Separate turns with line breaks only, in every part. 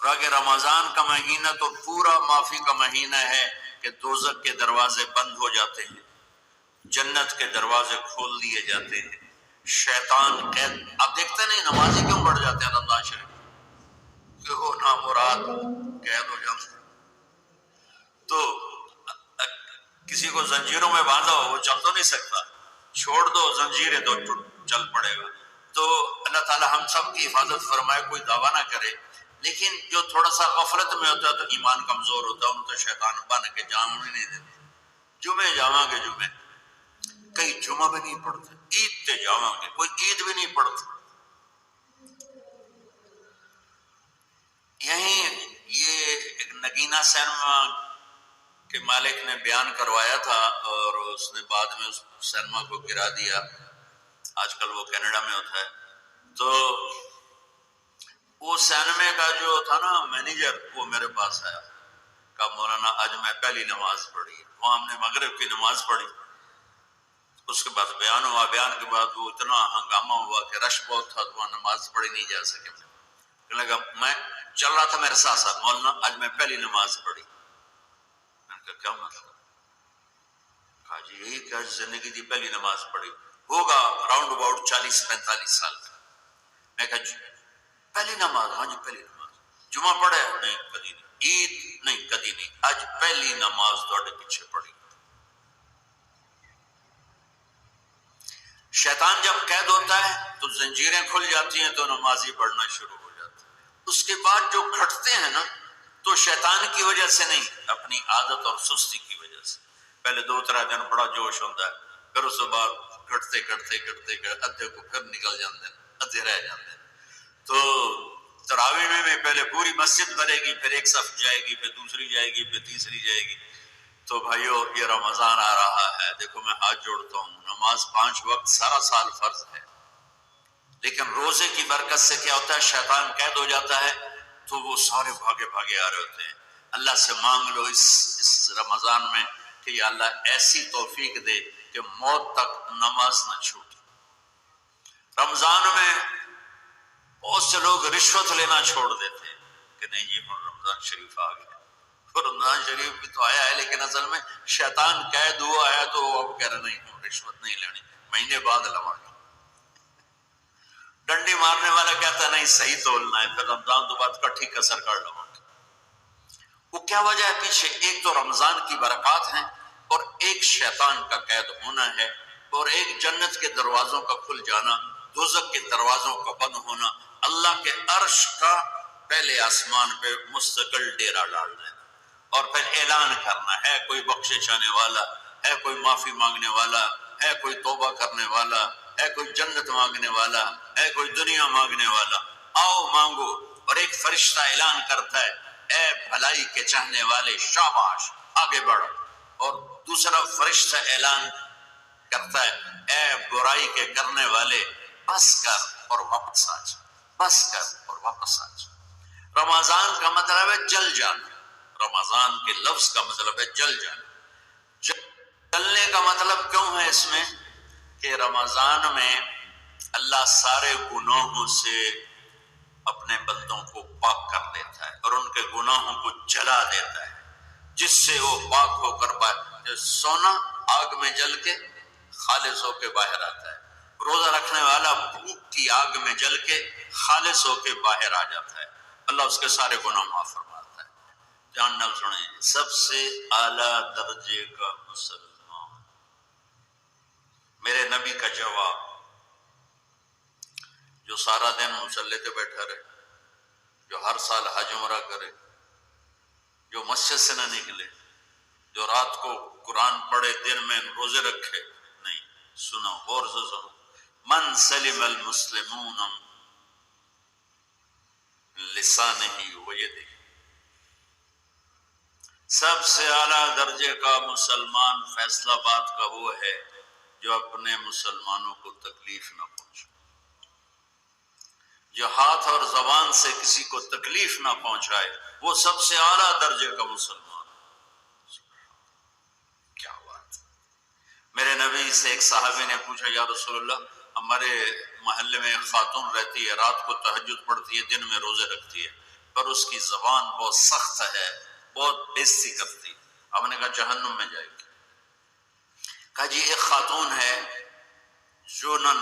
کہ رمضان کا مہینہ تو پورا معافی کا مہینہ ہے کہ دوزخ کے دروازے بند ہو جاتے ہیں، جنت کے دروازے کھول دیے جاتے ہیں، شیطان قید. آپ دیکھتے نہیں نمازی کیوں بڑھ جاتے ہیں رمضان شریف کہ وہ نامراد قید ہو جاتے ہیں. تو کسی کو زنجیروں میں باندھا ہو وہ چل تو نہیں سکتا، چھوڑ دو زنجیریں تو چل پڑے گا. تو اللہ تعالی ہم سب کی حفاظت فرمائے، کوئی دعویٰ نہ کرے. لیکن جو تھوڑا سا غفلت میں ہوتا ہے تو ایمان کمزور ہوتا ہے، ان تو شیطان بن کے جام بھی نہیں دیتے. جمعے جاواں گے جمعے، کئی جمعہ بھی نہیں پڑھتے، عید تے جاواں گے کوئی عید بھی نہیں پڑھتے. یہیں یہ ایک نگینہ سینما کے مالک نے بیان کروایا تھا اور اس نے بعد میں اس سینما کو گرا دیا. آج کل وہ کینیڈا میں ہوتا ہے. تو وہ سینما کا جو تھا نا مینیجر، وہ میرے پاس آیا، کہا مولانا آج میں پہلی نماز پڑھی. وہاں ہم نے مغرب کی نماز پڑھی، اس کے بعد بیان ہوا. بیان کے بعد وہ اتنا ہنگامہ ہوا کہ رش بہت تھا، تو وہاں نماز پڑھی نہیں جا سکے. کہنے لگا میں چل رہا تھا میرے ساتھ ساتھ، مولانا آج میں پہلی نماز پڑھی. میں نے کہا کیا مطلب؟ کہا جی یہی کہ آج زندگی دی پہلی نماز پڑھی. ہوگا راؤنڈ اباؤٹ 40-45 سال کا. میں کہا جی پہلی نماز؟ ہاں جی پہلی نماز. جمعہ پڑھے؟ نہیں کدی نہیں. عید؟ نہیں کدی نہیں. آج پہلی نماز تھوڑے پیچھے پڑھی. شیطان جب قید ہوتا ہے تو زنجیریں کھل جاتی ہیں تو نمازی پڑھنا شروع ہو جاتا ہے. اس کے بعد جو گھٹتے ہیں نا تو شیطان کی وجہ سے نہیں، اپنی عادت اور سستی کی وجہ سے. پہلے 2-3 دن بڑا جوش ہوتا ہے، پھر اس کے بعد گھٹتے ادھے کو پھر نکل جاتے ہیں، ادھے رہ جاتے ہیں. تو تراویح میں بھی پہلے پوری مسجد بھرے گی، پھر ایک صف جائے گی، پھر دوسری جائے گی، پھر تیسری جائے گی. تو بھائیو یہ رمضان آ رہا ہے، دیکھو میں ہاتھ جوڑتا ہوں، نماز 5 وقت سارا سال فرض ہے، لیکن روزے کی برکت سے کیا ہوتا ہے، شیطان قید ہو جاتا ہے تو وہ سارے بھاگے بھاگے آ رہے ہوتے ہیں. اللہ سے مانگ لو اس رمضان میں کہ یا اللہ ایسی توفیق دے کہ موت تک نماز نہ چھوٹے. رمضان میں بہت سے لوگ رشوت لینا چھوڑ دیتے ہیں کہ نہیں جی رمضان شریف آ گیا. رمضان شریف بھی تو آیا ہے لیکن اصل میں شیطان قید ہوا ہے تو اب کہہ رہے نہیں رشوت نہیں لینی، مہینے بعد لواں گے. ڈنڈی مارنے والا کہتا ہے نہیں صحیح تولنا ہے، پھر رمضان تو بعد کٹھی کسر کر لواں گے. وہ کیا وجہ ہے پیچھے؟ ایک تو رمضان کی برکات ہیں اور ایک شیطان کا قید ہونا ہے اور ایک جنت کے دروازوں کا کھل جانا، دوزخ کے دروازوں کا بند ہونا، اللہ کے عرش کا پہلے آسمان پہ مستقل ڈیرا ڈال دینا اور پھر اعلان کرنا ہے کوئی بخشش آنے والا ہے، کوئی معافی مانگنے والا ہے، کوئی توبہ کرنے والا ہے، کوئی جنت مانگنے والا ہے، کوئی دنیا مانگنے والا، آؤ مانگو. اور ایک فرشتہ اعلان کرتا ہے اے بھلائی کے چاہنے والے شاباش آگے بڑھو، اور دوسرا فرشتہ اعلان کرتا ہے اے برائی کے کرنے والے بس کر اور واپس آ جا، بس کر اور واپس آ جا. رمضان کا مطلب ہے جل جانا، رمضان کے لفظ کا مطلب ہے جل جانا. جلنے کا مطلب کیوں ہے اس میں کہ رمضان میں اللہ سارے گناہوں سے اپنے بندوں کو پاک کر دیتا ہے اور ان کے گناہوں کو جلا دیتا ہے جس سے وہ پاک ہو کر پائے. سونا آگ میں جل کے خالص ہو کے باہر آتا ہے، روزہ رکھنے والا بھوک کی آگ میں جل کے خالص ہو کے باہر آ جاتا ہے، اللہ اس کے سارے گناہ معاف فرماتا ہے. جان نال سنیں، سب سے اعلیٰ درجے کا مسلمان، میرے نبی کا جواب، جو سارا دن مصلی پہ بیٹھا رہے، جو ہر سال حج عمرہ کرے، جو مسجد سے نہ نکلے، جو رات کو قرآن پڑھے دن میں روزے رکھے. نہیں، سنو غور سے سنو، من سلم المسلمون لسانہ ویدہ، سب سے اعلیٰ درجے کا مسلمان فیصلہ بات کا وہ ہے جو اپنے مسلمانوں کو تکلیف نہ پہنچے، جو ہاتھ اور زبان سے کسی کو تکلیف نہ پہنچائے، وہ سب سے اعلیٰ درجے کا مسلمان. کیا بات. میرے نبی سے ایک صحابی نے پوچھا یا رسول اللہ ہمارے محلے میں ایک خاتون رہتی ہے، رات کو تہجد پڑھتی ہے، دن میں روزے رکھتی ہے، پر اس کی زبان بہت سخت ہے، بہت بےزتی کرتی. آپ نے کہا جہنم میں جائے گی. کہا جی ایک خاتون ہے جو نہ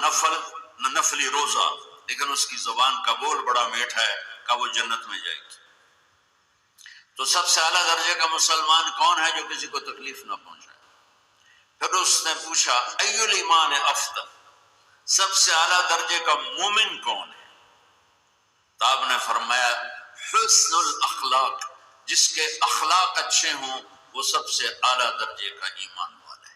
نفلی روزہ لیکن اس کی زبان کا بول بڑا میٹھا ہے، کہا وہ جنت میں جائے گی. تو سب سے اعلیٰ درجے کا مسلمان کون ہے جو کسی کو تکلیف نہ پہنچائے؟ پھر اس نے پوچھا ای الایمان افضل، سب سے اعلیٰ درجے کا مومن کون ہے؟ تو آپ نے فرمایا حسن الاخلاق، جس کے اخلاق اچھے ہوں وہ سب سے اعلیٰ درجے کا ایمان والا ہے.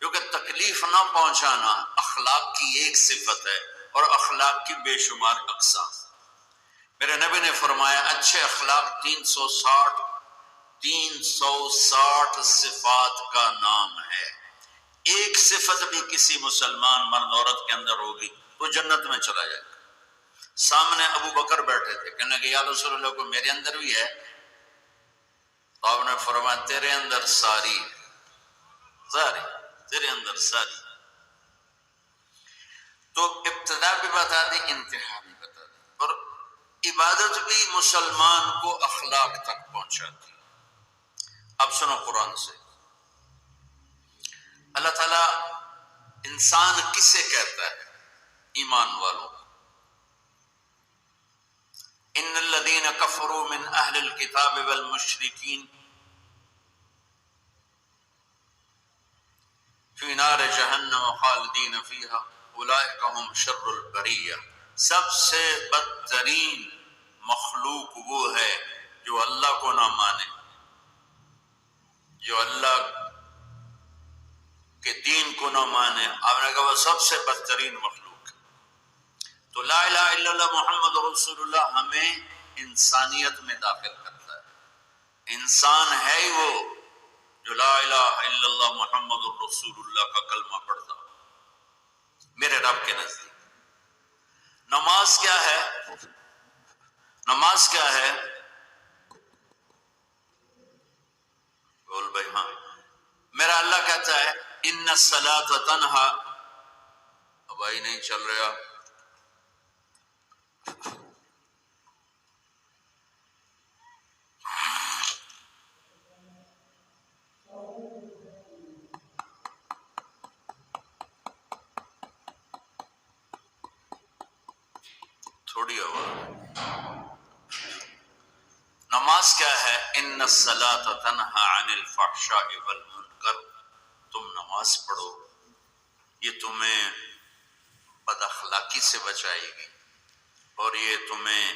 کیونکہ تکلیف نہ پہنچانا اخلاق کی ایک صفت ہے اور اخلاق کی بے شمار اقسام. میرے نبی نے فرمایا اچھے اخلاق 360 صفات کا نام ہے. ایک صفت بھی کسی مسلمان مرد عورت کے اندر ہوگی تو جنت میں چلا جائے گا. سامنے ابو بکر بیٹھے تھے، کہنے کہ یا رسول اللہ کو میرے اندر بھی ہے. تو آپ نے فرمایا تیرے اندر ساری تیرے اندر ساری. تو ابتدا بھی بتا دی، انتہا بھی بتا دی. اور عبادت بھی مسلمان کو اخلاق تک پہنچاتی. اب سنو قرآن سے اللہ تعالیٰ انسان کسے کہتا ہے؟ ایمان والوں. ان الذين كفروا من اهل الكتاب والمشركين في نار جہنم خالدین فیہا اولئک هم شر البریہ. سب سے بدترین مخلوق وہ ہے جو اللہ کو نہ مانے، جو اللہ کے دین کو نہ مانے. آپ نے کہا وہ سب سے بدترین مخلوق. تو لا الہ الا اللہ محمد رسول اللہ ہمیں انسانیت میں داخل کرتا ہے. انسان ہے ہی وہ جو لا الہ الا اللہ محمد رسول اللہ کا کلمہ پڑھتا میرے رب کے نزدیک. نماز کیا ہے؟ نماز کیا ہے؟ بول بھائی. ہاں میرا اللہ کہتا ہے ان الصلاۃ تنہا. بھائی نہیں چل رہا. تھوڑی آواز. نماز کیا ہے؟ ان الصلاۃ تنہا عن الفحشاء والمنکر. تم نماز پڑھو، یہ تمہیں بد اخلاقی سے بچائے گی اور یہ تمہیں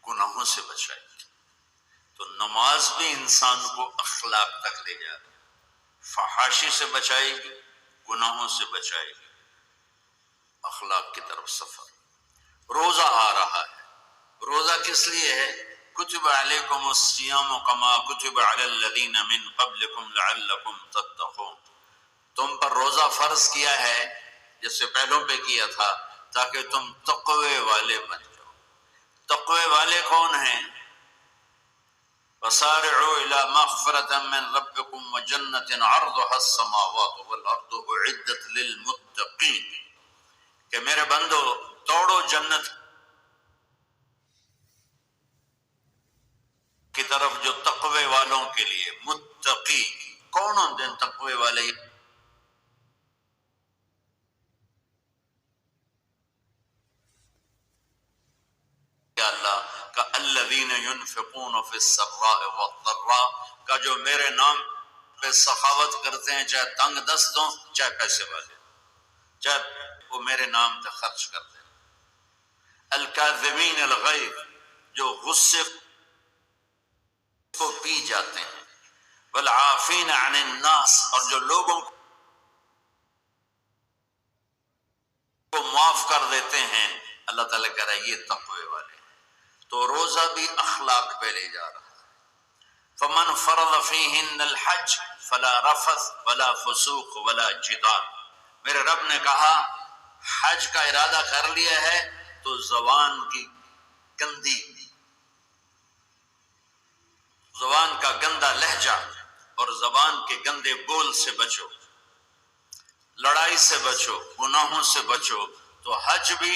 گناہوں سے بچائے گی. تو نماز بھی انسان کو اخلاق تک لے جائے گی، فحاشی سے بچائے گی، گناہوں سے بچائے گی، اخلاق کی طرف سفر. روزہ آ رہا ہے. روزہ کس لیے ہے؟ کتب علیکم الصیام کما کتب علی الذین من قبلکم لعلکم تتقون. تم پر روزہ فرض کیا ہے جیسے پہلوں پہ کیا تھا تاکہ تم تقوی والے بن جاؤ. تقوی والے کون ہیں؟ وسارعوا الی مغفرۃ من ربکم وجنۃ عرضها السماوات والارض اعدت للمتقین. کہ میرے بندو دوڑو جنت کی طرف جو تقوی والوں کے لیے. متقی کون ہوتے ہیں تقوی والے؟ اللہ کا الذین ينفقون فی السراء والضراء کا جو میرے نام پہ سخاوت کرتے ہیں، چاہے تنگ دست ہوں چاہے پیسے والے، چاہے وہ میرے نام پہ خرچ کرتے ہیں. الکاظمین الغیظ جو غصے کو پی جاتے ہیں. والعافین عن الناس اور جو لوگوں کو معاف کر دیتے ہیں. اللہ تعالیٰ کہہ رہا ہے یہ تقوی والے. تو روزہ بھی اخلاق پہ لے جا رہا ہے. فمن فرض فیہن الحج فلا رفث ولا فسوق ولا جدال. میرے رب نے کہا حج کا ارادہ کر لیا ہے تو زبان کی گندی، زبان کا گندا لہجہ اور زبان کے گندے بول سے بچو، لڑائی سے بچو، گناہوں سے بچو. تو حج بھی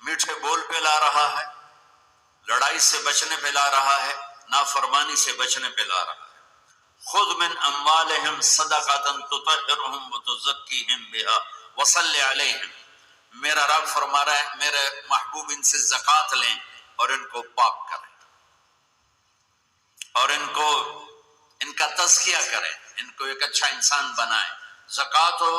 میٹھے بول پہ لا رہا ہے، لڑائی برائی سے بچنے پہ لا رہا ہے، نافرمانی سے بچنے پہ لا رہا ہے۔ خذ من اموالہم صدقۃ تطہرہم وتزکیہم بہا وصلی علیہم، میرا رب فرما رہا ہے میرے محبوب ان سے زکوٰۃ لیں اور ان کو پاک کریں اور ان کا تزکیہ کریں، ان کو ایک اچھا انسان بنائیں۔ زکوٰۃ ہو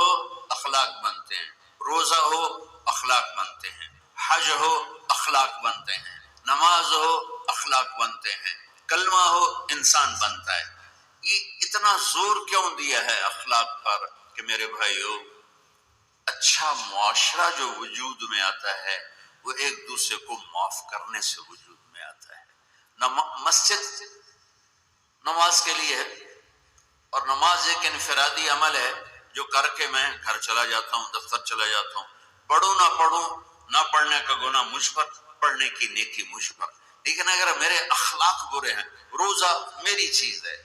اخلاق بنتے ہیں، روزہ ہو اخلاق بنتے ہیں، حج ہو اخلاق بنتے ہیں، نماز ہو اخلاق بنتے ہیں، کلمہ ہو انسان بنتا ہے۔ یہ اتنا زور کیوں دیا ہے اخلاق پر کہ میرے بھائیو، اچھا معاشرہ جو وجود میں آتا ہے وہ ایک دوسرے کو معاف کرنے سے وجود میں آتا ہے۔ مسجد نماز کے لیے ہے، اور نماز ایک انفرادی عمل ہے جو کر کے میں گھر چلا جاتا ہوں، دفتر چلا جاتا ہوں، پڑھوں نہ پڑھوں، نہ پڑھنے کا گناہ مجھ پر، پڑھنے کی نیکی مجھ پر۔ لیکن اگر میرے اخلاق برے ہیں، روزہ میری چیز ہے،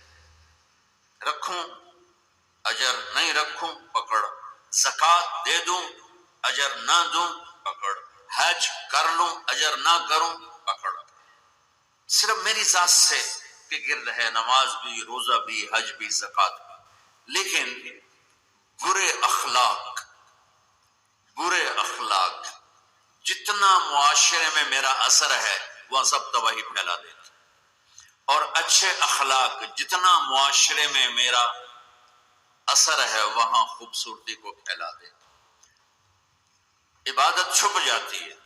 رکھوں اجر، نہیں رکھوں پکڑ، زکوٰۃ دے دوں اجر نہ دوں پکڑ، حج کر لوں اجر نہ کروں پکڑ، صرف میری ذات سے کے گرد ہے، نماز بھی، روزہ بھی، حج بھی، زکوٰۃ بھی۔ لیکن برے اخلاق جتنا معاشرے میں میرا اثر ہے وہ سب تباہی پھیلا دیتے، اور اچھے اخلاق جتنا معاشرے میں میرا اثر ہے وہاں خوبصورتی کو پھیلا دیتے۔ عبادت چھپ جاتی ہے،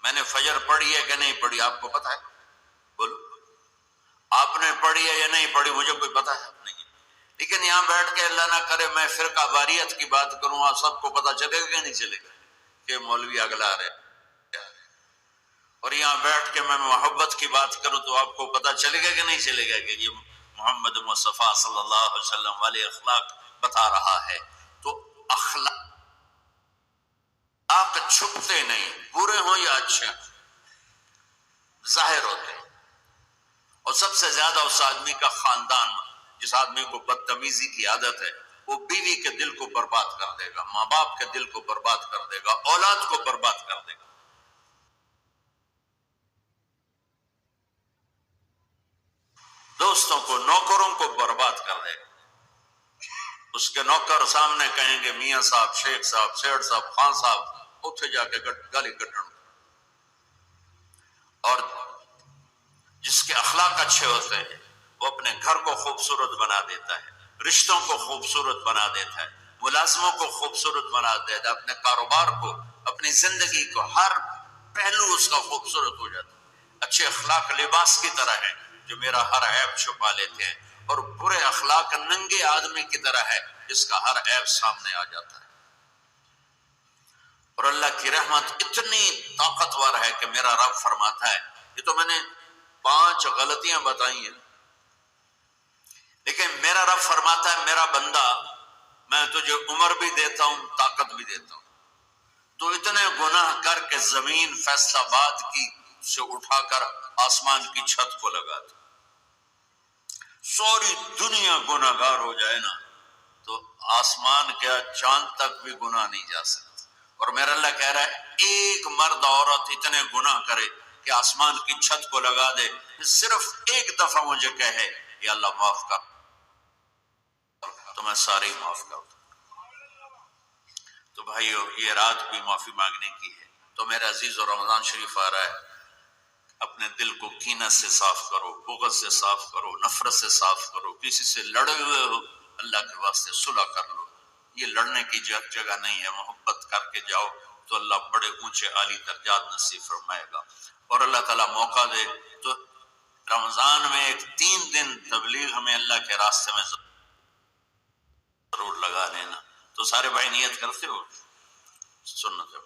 میں نے فجر پڑھی ہے کہ نہیں پڑھی آپ کو پتہ ہے؟ بولو، آپ نے پڑھی ہے یا نہیں پڑھی مجھے کوئی پتہ ہے نہیں۔ لیکن یہاں بیٹھ کے اللہ نہ کرے میں فرقہ واریت کی بات کروں، آپ سب کو پتہ چلے گا کہ نہیں چلے گا کہ مولوی اگلا رہے، اور یہاں بیٹھ کے میں محبت کی بات کروں تو آپ کو پتہ چلے گا کہ نہیں چلے گا کہ یہ محمد مصطفیٰ صلی اللہ علیہ وسلم والے اخلاق بتا رہا ہے۔ تو اخلاق چھپتے نہیں، برے ہوں یا اچھے ظاہر ہوتے ہیں، اور سب سے زیادہ اس آدمی کا خاندان، جس آدمی کو بدتمیزی کی عادت ہے وہ بیوی کے دل کو برباد کر دے گا، ماں باپ کے دل کو برباد کر دے گا، اولاد کو برباد کر دے گا، دوستوں کو، نوکروں کو برباد کر دے گا۔ اس کے نوکر سامنے کہیں گے میاں صاحب، شیخ صاحب، سیٹ صاحب، خان صاحب، اتھے جا کے گالی گڈن۔ اور جس کے اخلاق اچھے ہوتے ہیں وہ اپنے گھر کو خوبصورت بنا دیتا ہے، رشتوں کو خوبصورت بنا دیتا ہے، ملازموں کو خوبصورت بنا دیتا ہے، اپنے کاروبار کو، اپنی زندگی کو، ہر پہلو اس کا خوبصورت ہو جاتا ہے۔ اچھے اخلاق لباس کی طرح ہے جو میرا ہر عیب چھپا لیتے ہیں، اور برے اخلاق ننگے آدمی کی طرح ہے جس کا ہر عیب سامنے آ جاتا ہے۔ اور اللہ کی رحمت اتنی طاقتور ہے کہ میرا رب فرماتا ہے، یہ تو میں نے 5 غلطیاں بتائی ہیں، لیکن میرا رب فرماتا ہے میرا بندہ میں تجھے عمر بھی دیتا ہوں، طاقت بھی دیتا ہوں، تو اتنے گناہ کر کے زمین فیصل آباد کی سے اٹھا کر آسمان کی چھت کو لگا دے، ساری دنیا گناہ گار ہو جائے نا تو آسمان کیا چاند تک بھی گناہ نہیں جا سکتا، اور میرا اللہ کہہ رہا ہے ایک مرد عورت اتنے گناہ کرے کہ آسمان کی چھت کو لگا دے، صرف ایک دفعہ مجھے کہے یا اللہ معاف کر تو میں سارے معاف کر دوں۔ تو بھائیو یہ رات بھی معافی مانگنے کی ہے۔ تو میرے عزیز اور رمضان شریف آ رہا ہے، اپنے دل کو کینہ سے صاف کرو، بغض سے صاف کرو، نفرت سے صاف کرو، کسی سے لڑے ہوئے ہو اللہ کے واسطے صلح کر لو، یہ لڑنے کی جگہ نہیں ہے، محبت کر کے جاؤ تو اللہ بڑے اونچے عالی درجات نصیب فرمائے گا۔ اور اللہ تعالیٰ موقع دے تو رمضان میں ایک 3 دن تبلیغ ہمیں اللہ کے راستے میں ضرور لگا لینا۔ تو سارے بھائی نیت کرتے ہو؟ سنت ہے۔